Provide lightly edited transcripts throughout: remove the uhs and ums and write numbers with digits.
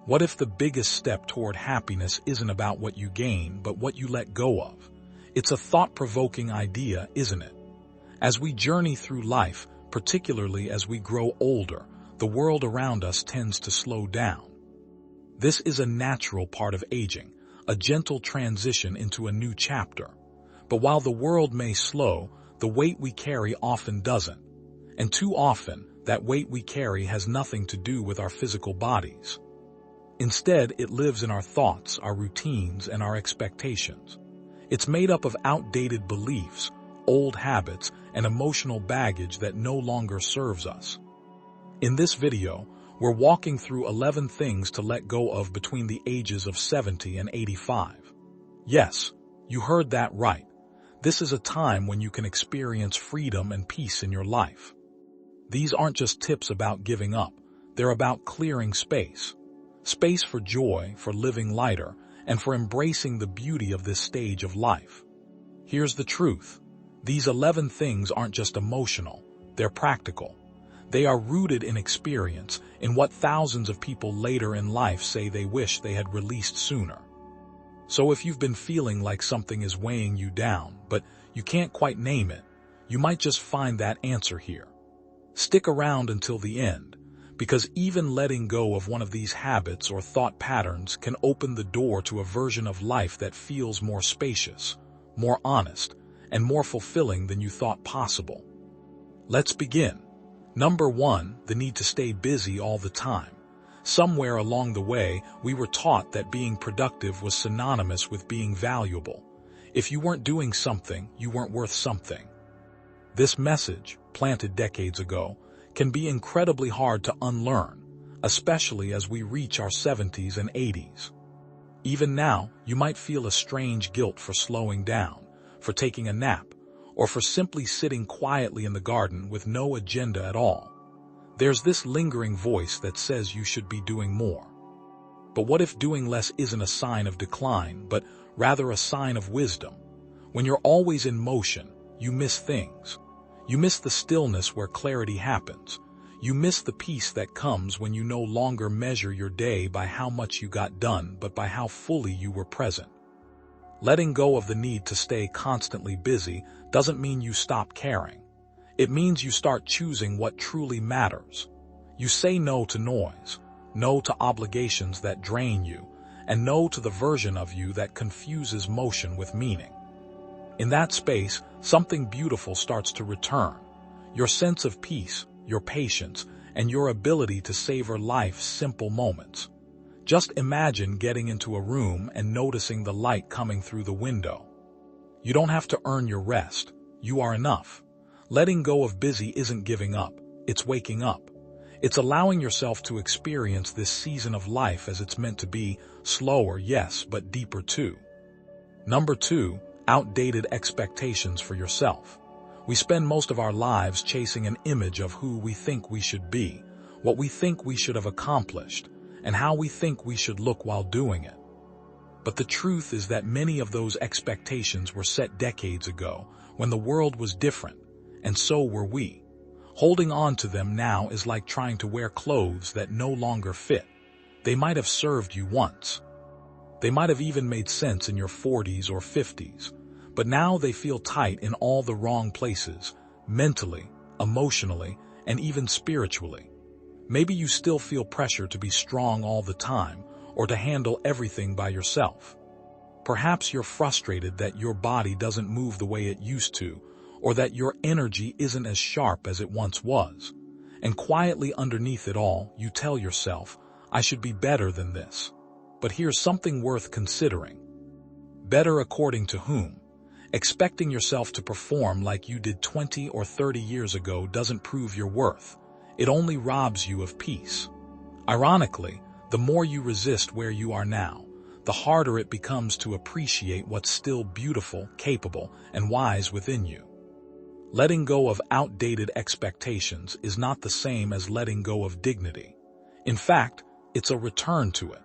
What if the biggest step toward happiness isn't about what you gain, but what you let go of? It's a thought-provoking idea, isn't it? As we journey through life, particularly as we grow older, the world around us tends to slow down. This is a natural part of aging, a gentle transition into a new chapter. But while the world may slow, the weight we carry often doesn't. And too often, that weight we carry has nothing to do with our physical bodies. Instead, it lives in our thoughts, our routines, and our expectations. It's made up of outdated beliefs, old habits, and emotional baggage that no longer serves us. In this video, we're walking through 11 things to let go of between the ages of 70 and 85. Yes, you heard that right. This is a time when you can experience freedom and peace in your life. These aren't just tips about giving up. They're about clearing space. Space for joy, for living lighter, and for embracing the beauty of this stage of life. Here's the truth. These 11 things aren't just emotional. They're practical. They are rooted in experience, in what thousands of people later in life say they wish they had released sooner. So if you've been feeling like something is weighing you down, but you can't quite name it, you might just find that answer here. Stick around until the end, because even letting go of one of these habits or thought patterns can open the door to a version of life that feels more spacious, more honest, and more fulfilling than you thought possible. Let's begin. Number 1, the need to stay busy all the time. Somewhere along the way, we were taught that being productive was synonymous with being valuable. If you weren't doing something, you weren't worth something. This message, planted decades ago, can be incredibly hard to unlearn, especially as we reach our 70s and 80s. Even now, you might feel a strange guilt for slowing down, for taking a nap, or for simply sitting quietly in the garden with no agenda at all. There's this lingering voice that says you should be doing more. But what if doing less isn't a sign of decline, but rather a sign of wisdom? When you're always in motion, you miss things. You miss the stillness where clarity happens. You miss the peace that comes when you no longer measure your day by how much you got done, but by how fully you were present. Letting go of the need to stay constantly busy doesn't mean you stop caring. It means you start choosing what truly matters. You say no to noise, no to obligations that drain you, and no to the version of you that confuses motion with meaning. In that space, something beautiful starts to return. Your sense of peace, your patience, and your ability to savor life's simple moments. Just imagine getting into a room and noticing the light coming through the window. You don't have to earn your rest. You are enough. Letting go of busy isn't giving up. It's waking up. It's allowing yourself to experience this season of life as it's meant to be, slower, yes, but deeper too. Number 2, outdated expectations for yourself. We spend most of our lives chasing an image of who we think we should be, what we think we should have accomplished, and how we think we should look while doing it. But the truth is that many of those expectations were set decades ago, when the world was different, and so were we. Holding on to them now is like trying to wear clothes that no longer fit. They might have served you once. They might have even made sense in your 40s or 50s, but now they feel tight in all the wrong places, mentally, emotionally, and even spiritually. Maybe you still feel pressure to be strong all the time, or to handle everything by yourself. Perhaps you're frustrated that your body doesn't move the way it used to, or that your energy isn't as sharp as it once was. And quietly underneath it all, you tell yourself, I should be better than this. But here's something worth considering. Better according to whom? Expecting yourself to perform like you did 20 or 30 years ago doesn't prove your worth. It only robs you of peace. Ironically, the more you resist where you are now, the harder it becomes to appreciate what's still beautiful, capable, and wise within you. Letting go of outdated expectations is not the same as letting go of dignity. In fact, it's a return to it.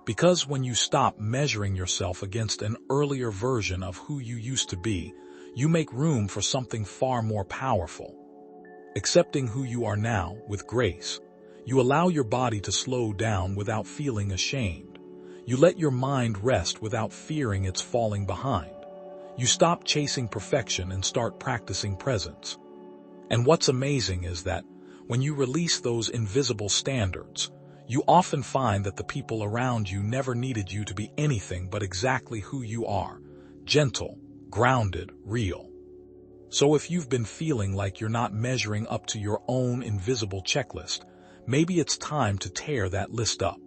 Because when you stop measuring yourself against an earlier version of who you used to be, you make room for something far more powerful. Accepting who you are now with grace, You allow your body to slow down without feeling ashamed. You let your mind rest without fearing it's falling behind. You stop chasing perfection and start practicing presence. And what's amazing is that when you release those invisible standards, you often find that the people around you never needed you to be anything but exactly who you are: gentle, grounded, real. So if you've been feeling like you're not measuring up to your own invisible checklist, maybe it's time to tear that list up.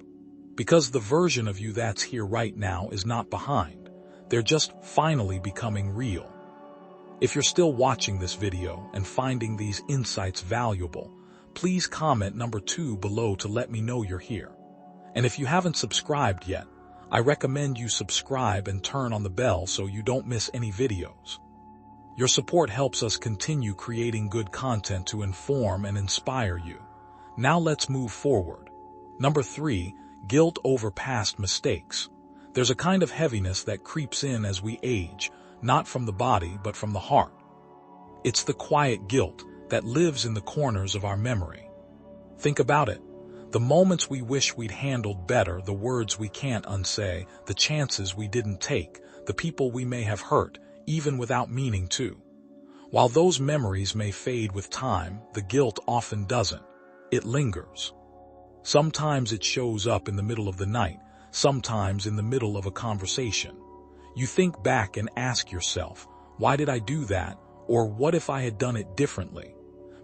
Because the version of you that's here right now is not behind. They're just finally becoming real. If you're still watching this video and finding these insights valuable, please comment number 2 below to let me know you're here. And if you haven't subscribed yet, I recommend you subscribe and turn on the bell so you don't miss any videos. Your support helps us continue creating good content to inform and inspire you. Now let's move forward. Number 3, guilt over past mistakes. There's a kind of heaviness that creeps in as we age, not from the body but from the heart. It's the quiet guilt that lives in the corners of our memory. Think about it. The moments we wish we'd handled better, the words we can't unsay, the chances we didn't take, the people we may have hurt, even without meaning to. While those memories may fade with time, the guilt often doesn't. It lingers. Sometimes it shows up in the middle of the night, sometimes in the middle of a conversation. You think back and ask yourself, why did I do that? Or what if I had done it differently?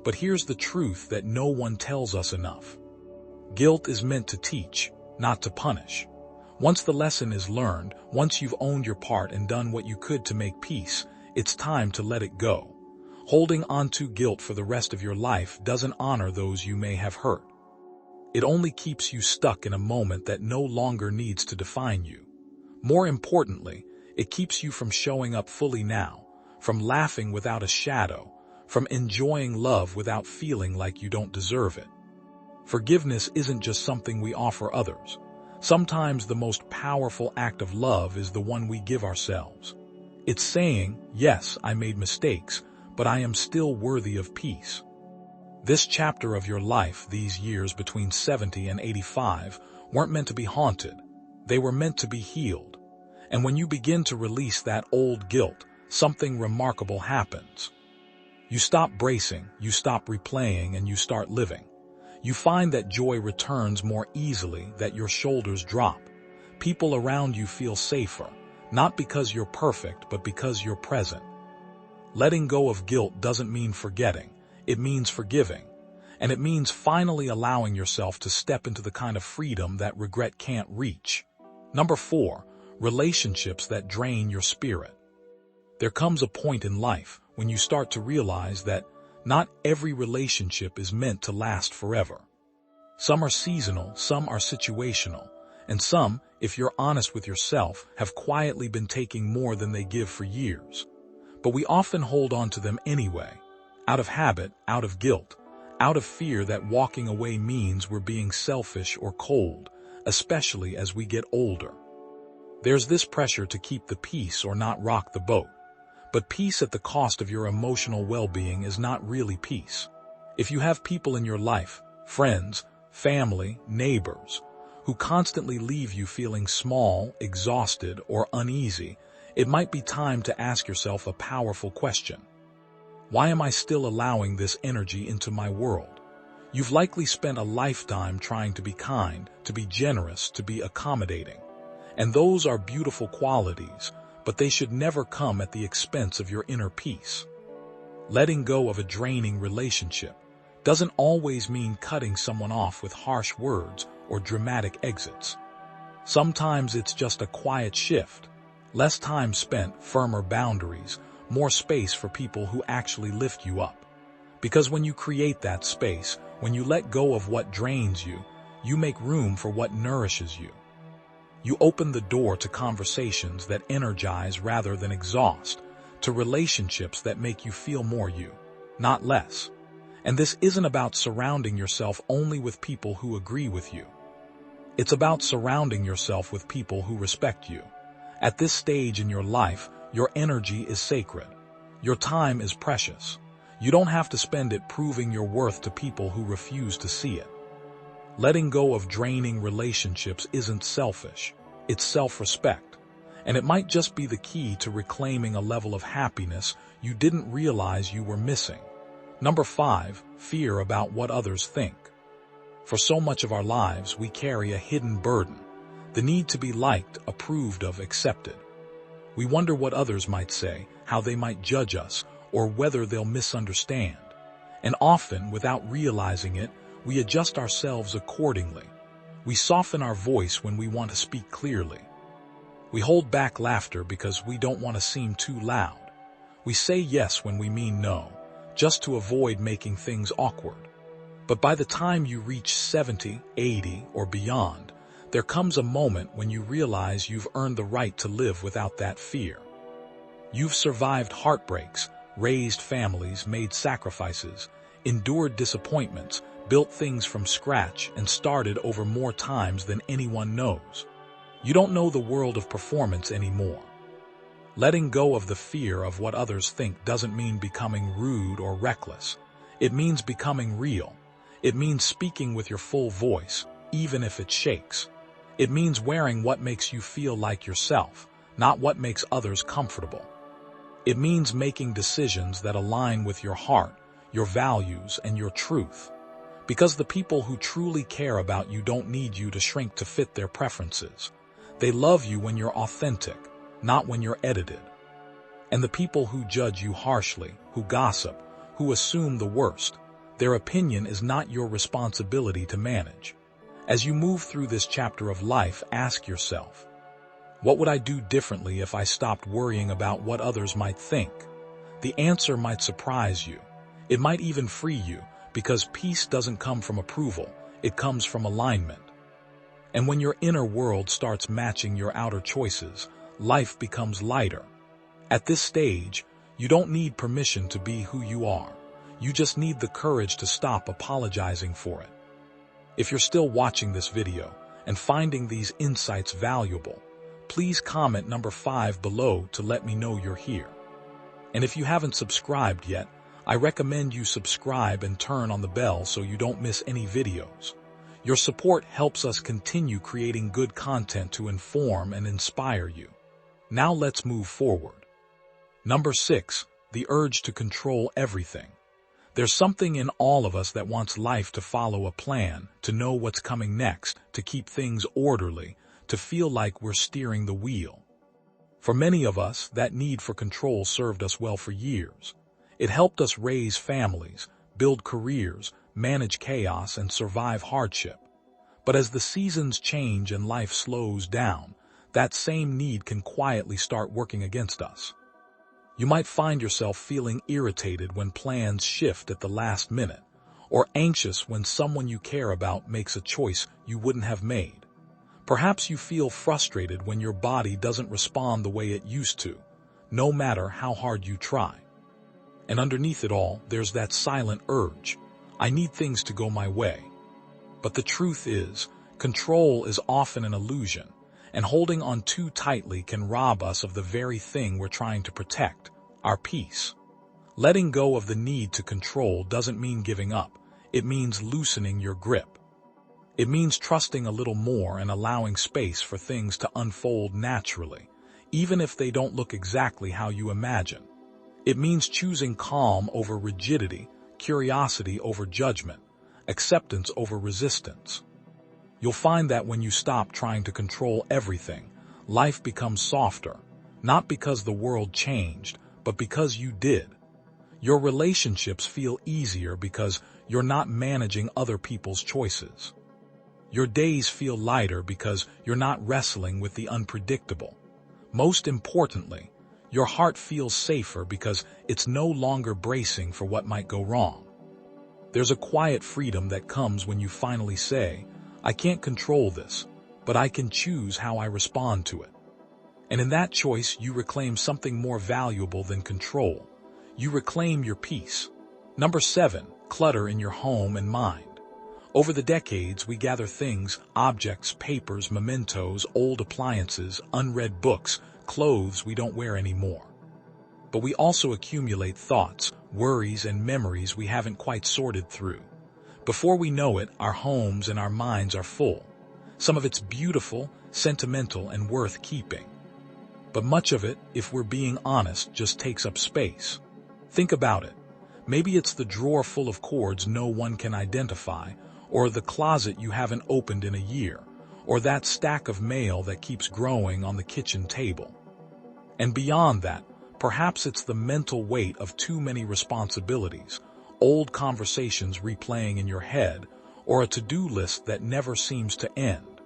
But here's the truth that no one tells us enough. Guilt is meant to teach, not to punish. Once the lesson is learned, once you've owned your part and done what you could to make peace, it's time to let it go. Holding on to guilt for the rest of your life doesn't honor those you may have hurt. It only keeps you stuck in a moment that no longer needs to define you. More importantly, it keeps you from showing up fully now, from laughing without a shadow, from enjoying love without feeling like you don't deserve it. Forgiveness isn't just something we offer others. Sometimes the most powerful act of love is the one we give ourselves. It's saying, yes, I made mistakes, but I am still worthy of peace. This chapter of your life, these years between 70 and 85, weren't meant to be haunted. They were meant to be healed. And when you begin to release that old guilt, something remarkable happens. You stop bracing, you stop replaying, and you start living. You find that joy returns more easily, that your shoulders drop. People around you feel safer, not because you're perfect, but because you're present. Letting go of guilt doesn't mean forgetting. It means forgiving. And it means finally allowing yourself to step into the kind of freedom that regret can't reach. Number 4, relationships that drain your spirit. There comes a point in life when you start to realize that not every relationship is meant to last forever. Some are seasonal, some are situational, and some, if you're honest with yourself, have quietly been taking more than they give for years. But we often hold on to them anyway, out of habit, out of guilt, out of fear that walking away means we're being selfish or cold, especially as we get older. There's this pressure to keep the peace or not rock the boat. But peace at the cost of your emotional well-being is not really peace. If you have people in your life, friends, family, neighbors, who constantly leave you feeling small, exhausted, or uneasy, it might be time to ask yourself a powerful question. Why am I still allowing this energy into my world? You've likely spent a lifetime trying to be kind, to be generous, to be accommodating. And those are beautiful qualities, but they should never come at the expense of your inner peace. Letting go of a draining relationship doesn't always mean cutting someone off with harsh words or dramatic exits. Sometimes it's just a quiet shift, less time spent, firmer boundaries, more space for people who actually lift you up. Because when you create that space, when you let go of what drains you, you make room for what nourishes you. You open the door to conversations that energize rather than exhaust, to relationships that make you feel more you, not less. And this isn't about surrounding yourself only with people who agree with you. It's about surrounding yourself with people who respect you. At this stage in your life, your energy is sacred. Your time is precious. You don't have to spend it proving your worth to people who refuse to see it. Letting go of draining relationships isn't selfish, it's self-respect. And it might just be the key to reclaiming a level of happiness you didn't realize you were missing. Number 5, fear about what others think. For so much of our lives, we carry a hidden burden, the need to be liked, approved of, accepted. We wonder what others might say, how they might judge us, or whether they'll misunderstand. And often, without realizing it, we adjust ourselves accordingly. We soften our voice when we want to speak clearly. We hold back laughter because we don't want to seem too loud. We say yes when we mean no, just to avoid making things awkward. But by the time you reach 70, 80, or beyond, there comes a moment when you realize you've earned the right to live without that fear. You've survived heartbreaks, raised families, made sacrifices, endured disappointments, built things from scratch, and started over more times than anyone knows. You don't know the world of performance anymore. Letting go of the fear of what others think doesn't mean becoming rude or reckless. It means becoming real. It means speaking with your full voice, even if it shakes. It means wearing what makes you feel like yourself, not what makes others comfortable. It means making decisions that align with your heart, your values, and your truth. Because the people who truly care about you don't need you to shrink to fit their preferences. They love you when you're authentic, not when you're edited. And the people who judge you harshly, who gossip, who assume the worst, their opinion is not your responsibility to manage. As you move through this chapter of life, ask yourself, what would I do differently if I stopped worrying about what others might think? The answer might surprise you. It might even free you, because peace doesn't come from approval, it comes from alignment. And when your inner world starts matching your outer choices, life becomes lighter. At this stage, you don't need permission to be who you are. You just need the courage to stop apologizing for it. If you're still watching this video and finding these insights valuable, please comment number 5 below to let me know you're here. And if you haven't subscribed yet, I recommend you subscribe and turn on the bell so you don't miss any videos. Your support helps us continue creating good content to inform and inspire you. Now let's move forward. Number 6, the urge to control everything. There's something in all of us that wants life to follow a plan, to know what's coming next, to keep things orderly, to feel like we're steering the wheel. For many of us, that need for control served us well for years. It helped us raise families, build careers, manage chaos, and survive hardship. But as the seasons change and life slows down, that same need can quietly start working against us. You might find yourself feeling irritated when plans shift at the last minute, or anxious when someone you care about makes a choice you wouldn't have made. Perhaps you feel frustrated when your body doesn't respond the way it used to, no matter how hard you try. And underneath it all, there's that silent urge. I need things to go my way. But the truth is, control is often an illusion, and holding on too tightly can rob us of the very thing we're trying to protect, our peace. Letting go of the need to control doesn't mean giving up. It means loosening your grip. It means trusting a little more and allowing space for things to unfold naturally, even if they don't look exactly how you imagine. It means choosing calm over rigidity, curiosity over judgment, acceptance over resistance. You'll find that when you stop trying to control everything, life becomes softer, not because the world changed, but because you did. Your relationships feel easier because you're not managing other people's choices. Your days feel lighter because you're not wrestling with the unpredictable. Most importantly, your heart feels safer because it's no longer bracing for what might go wrong. There's a quiet freedom that comes when you finally say, I can't control this, but I can choose how I respond to it. And in that choice, you reclaim something more valuable than control. You reclaim your peace. Number 7, clutter in your home and mind. Over the decades, we gather things, objects, papers, mementos, old appliances, unread books, clothes we don't wear anymore. But we also accumulate thoughts, worries, and memories we haven't quite sorted through. Before we know it, our homes and our minds are full. Some of it's beautiful, sentimental, and worth keeping. But much of it, if we're being honest, just takes up space. Think about it. Maybe it's the drawer full of cords no one can identify, or the closet you haven't opened in a year, or that stack of mail that keeps growing on the kitchen table. And beyond that, perhaps it's the mental weight of too many responsibilities, old conversations replaying in your head, or a to-do list that never seems to end.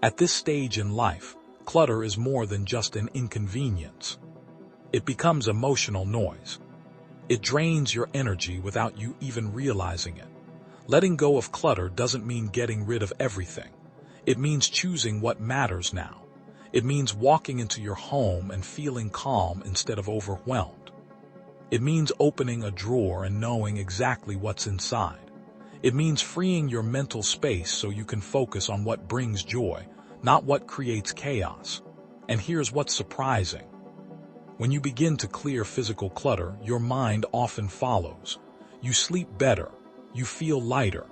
At this stage in life, clutter is more than just an inconvenience. It becomes emotional noise. It drains your energy without you even realizing it. Letting go of clutter doesn't mean getting rid of everything. It means choosing what matters now. It means walking into your home and feeling calm instead of overwhelmed. It means opening a drawer and knowing exactly what's inside. It means freeing your mental space so you can focus on what brings joy, not what creates chaos. And here's what's surprising. When you begin to clear physical clutter, your mind often follows. You sleep better. You feel lighter.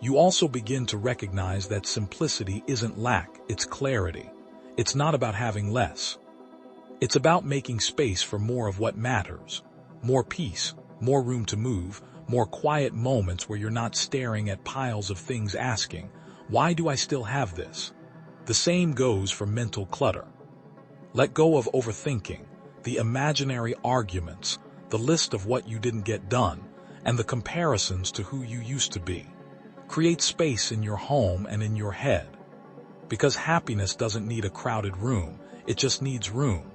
You also begin to recognize that simplicity isn't lack, it's clarity. It's not about having less. It's about making space for more of what matters. More peace, more room to move, more quiet moments where you're not staring at piles of things asking, why do I still have this? The same goes for mental clutter. Let go of overthinking, the imaginary arguments, the list of what you didn't get done, and the comparisons to who you used to be. Create space in your home and in your head. Because happiness doesn't need a crowded room, it just needs room.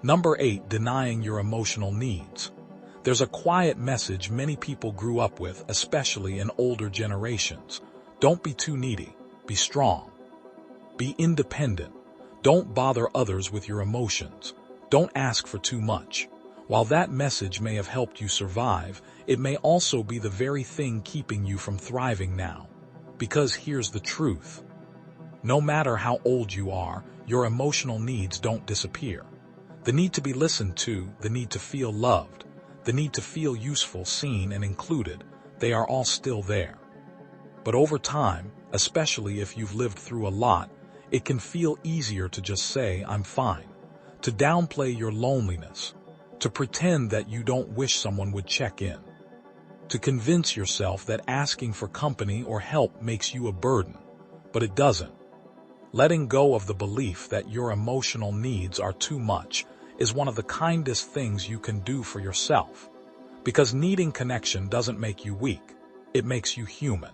Number 8, denying your emotional needs. There's a quiet message many people grew up with, especially in older generations. Don't be too needy. Be strong. Be independent. Don't bother others with your emotions. Don't ask for too much. While that message may have helped you survive, it may also be the very thing keeping you from thriving now. Because here's the truth. No matter how old you are, your emotional needs don't disappear. The need to be listened to, the need to feel loved, the need to feel useful, seen, and included, they are all still there. But over time, especially if you've lived through a lot, it can feel easier to just say, I'm fine, to downplay your loneliness, to pretend that you don't wish someone would check in, to convince yourself that asking for company or help makes you a burden, but it doesn't. Letting go of the belief that your emotional needs are too much is one of the kindest things you can do for yourself. Because needing connection doesn't make you weak, it makes you human.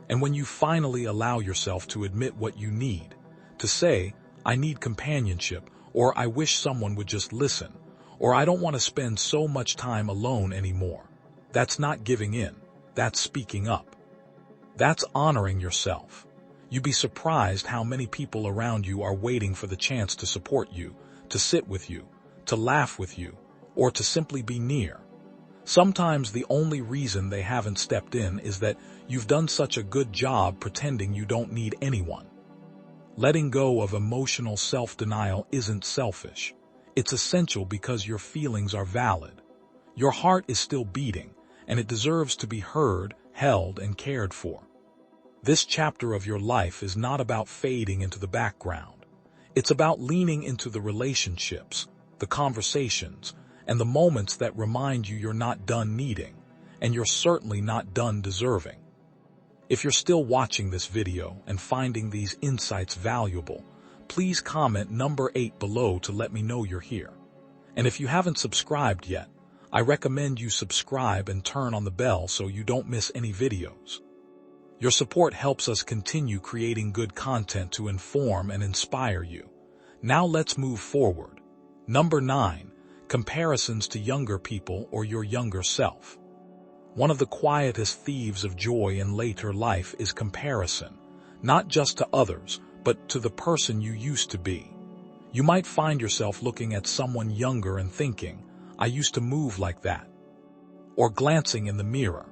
And when you finally allow yourself to admit what you need, to say, I need companionship, or I wish someone would just listen, or I don't want to spend so much time alone anymore, that's not giving in, that's speaking up. That's honoring yourself. You'd be surprised how many people around you are waiting for the chance to support you, to sit with you, to laugh with you, or to simply be near. Sometimes the only reason they haven't stepped in is that you've done such a good job pretending you don't need anyone. Letting go of emotional self-denial isn't selfish. It's essential because your feelings are valid. Your heart is still beating, and it deserves to be heard, held, and cared for. This chapter of your life is not about fading into the background. It's about leaning into the relationships, the conversations, and the moments that remind you you're not done needing, and you're certainly not done deserving. If you're still watching this video and finding these insights valuable, please comment number 8 below to let me know you're here. And if you haven't subscribed yet, I recommend you subscribe and turn on the bell so you don't miss any videos. Your support helps us continue creating good content to inform and inspire you. Now let's move forward. Number 9. Comparisons to younger people or your younger self. One of the quietest thieves of joy in later life is comparison, not just to others, but to the person you used to be. You might find yourself looking at someone younger and thinking, I used to move like that. Or glancing in the mirror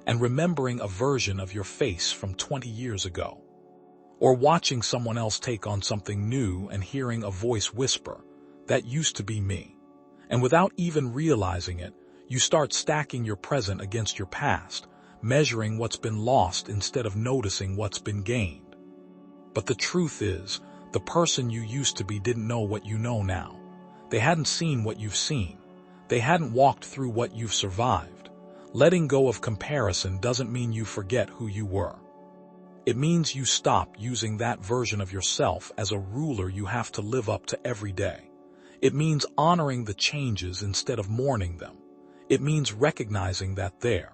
and remembering a version of your face from 20 years ago. Or watching someone else take on something new and hearing a voice whisper, that used to be me. And without even realizing it, you start stacking your present against your past, measuring what's been lost instead of noticing what's been gained. But the truth is, the person you used to be didn't know what you know now. They hadn't seen what you've seen. They hadn't walked through what you've survived. Letting go of comparison doesn't mean you forget who you were. It means you stop using that version of yourself as a ruler you have to live up to every day. It means honoring the changes instead of mourning them. It means recognizing that there,